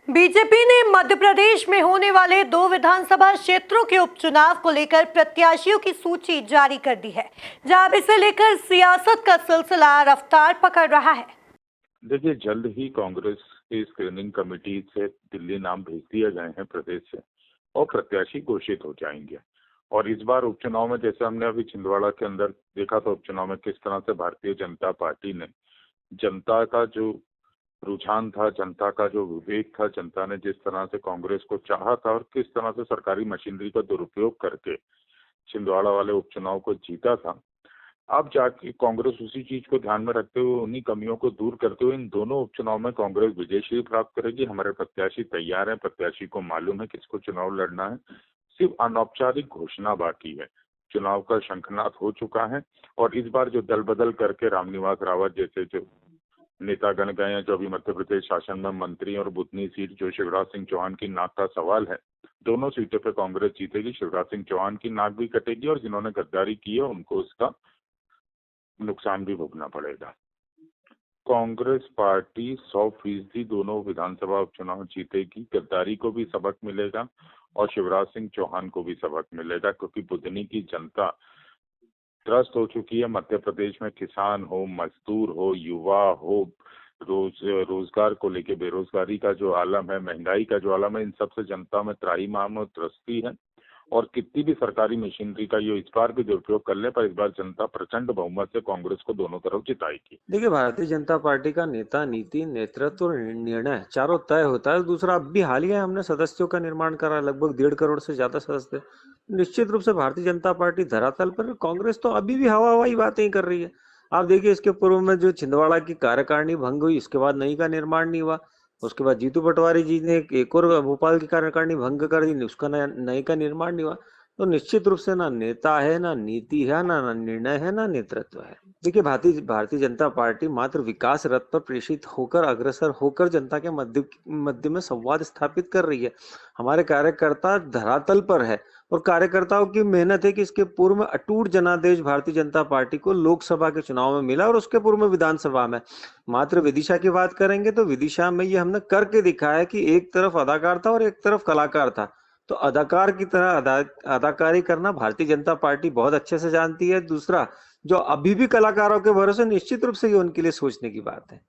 BJP ने मध्य प्रदेश में होने वाले 2 विधानसभा क्षेत्रों के उपचुनाव को लेकर प्रत्याशियों की सूची जारी कर दी है, जहां अब इसे लेकर सियासत का सिलसिला रफ्तार पकड़ रहा है। देखिए, जल्द ही कांग्रेस की स्क्रीनिंग कमेटी से दिल्ली नाम भेज दिए गए हैं प्रदेश से और प्रत्याशी घोषित हो जाएंगे। और इस बार उपचुनाव में जैसे हमने अभी छिंदवाड़ा के अंदर देखा था, उपचुनाव में किस तरह से भारतीय जनता पार्टी ने जनता का जो रुझान था, जनता का जो विवेक था, जनता ने जिस तरह से कांग्रेस को चाहा था और किस तरह से सरकारी मशीनरी का दुरुपयोग करके छिंदवाड़ा वाले उपचुनाव को जीता था। अब जाके कांग्रेस उसी चीज को ध्यान में रखते हुए, उन्हीं कमियों को दूर करते हुए इन दोनों उपचुनाव में कांग्रेस विजयश्री प्राप्त करेगी। हमारे प्रत्याशी तैयार हैं, प्रत्याशी को मालूम है किसको चुनाव लड़ना है, सिर्फ अनौपचारिक घोषणा बाकी है। चुनाव का शंखनाद हो चुका है और इस बार जो दल बदल करके रामनिवास रावत जैसे जो नेतागण गए हैं, जो अभी मध्य प्रदेश शासन में मंत्री, और बुधनी सीट जो शिवराज सिंह चौहान की नाक का सवाल है, दोनों सीटों पे कांग्रेस जीतेगी। शिवराज सिंह चौहान की नाक भी कटेगी और जिन्होंने गद्दारी की है उनको उसका नुकसान भी भोगना पड़ेगा। कांग्रेस पार्टी 100% दोनों विधानसभा उपचुनाव जीतेगी। गद्दारी को भी सबक मिलेगा और शिवराज सिंह चौहान को भी सबक मिलेगा, क्योंकि बुधनी की जनता त्रस्त हो चुकी है। मध्य प्रदेश में किसान हो, मजदूर हो, युवा हो, रोजगार को लेके बेरोजगारी का जो आलम है, महंगाई का जो आलम है, इन सब से जनता में त्राहिमाम और त्रस्ती है। और कितनी भी सरकारी मशीनरी का ये इस बार भी दुरुपयोग कर ले, पर इस बार जनता प्रचंड बहुमत से कांग्रेस को दोनों तरफ जिताएगी। देखिए, भारतीय जनता पार्टी का नेता, नीति, नेतृत्व और निर्णय चारों तय होता है। दूसरा, अब भी हालिया हमने सदस्यों का निर्माण करा, लगभग 1.5 करोड़ से ज्यादा सदस्य। निश्चित रूप से भारतीय जनता पार्टी धरातल पर, कांग्रेस तो अभी भी हवा हवाई बातें ही कर रही है। आप देखिए, इसके पूर्व में जो छिंदवाड़ा की कार्यकारिणी भंग हुई, इसके बाद नई का निर्माण नहीं हुआ। उसके बाद जीतू पटवारी जी ने एक और भोपाल की कार्यकारिणी भंग कर दी, उसका नए का निर्माण नहीं हुआ। तो निश्चित रूप से ना नेता है, ना नीति है, ना निर्णय है, ना नेतृत्व है। देखिए, भारतीय जनता पार्टी मात्र विकास रथ पर प्रेषित होकर, अग्रसर होकर जनता के मध्य में संवाद स्थापित कर रही है। हमारे कार्यकर्ता धरातल पर है और कार्यकर्ताओं की मेहनत है कि इसके पूर्व में अटूट जनादेश भारतीय जनता पार्टी को लोकसभा के चुनाव में मिला और उसके पूर्व में विधानसभा में। मात्र विदिशा की बात करेंगे तो विदिशा में ये हमने करके दिखाया कि एक तरफ अदाकार था और एक तरफ कलाकार था। तो अदाकार की तरह अदाकारी करना भारतीय जनता पार्टी बहुत अच्छे से जानती है। दूसरा, जो अभी भी कलाकारों के भरोसे, निश्चित रूप से ये उनके लिए सोचने की बात है।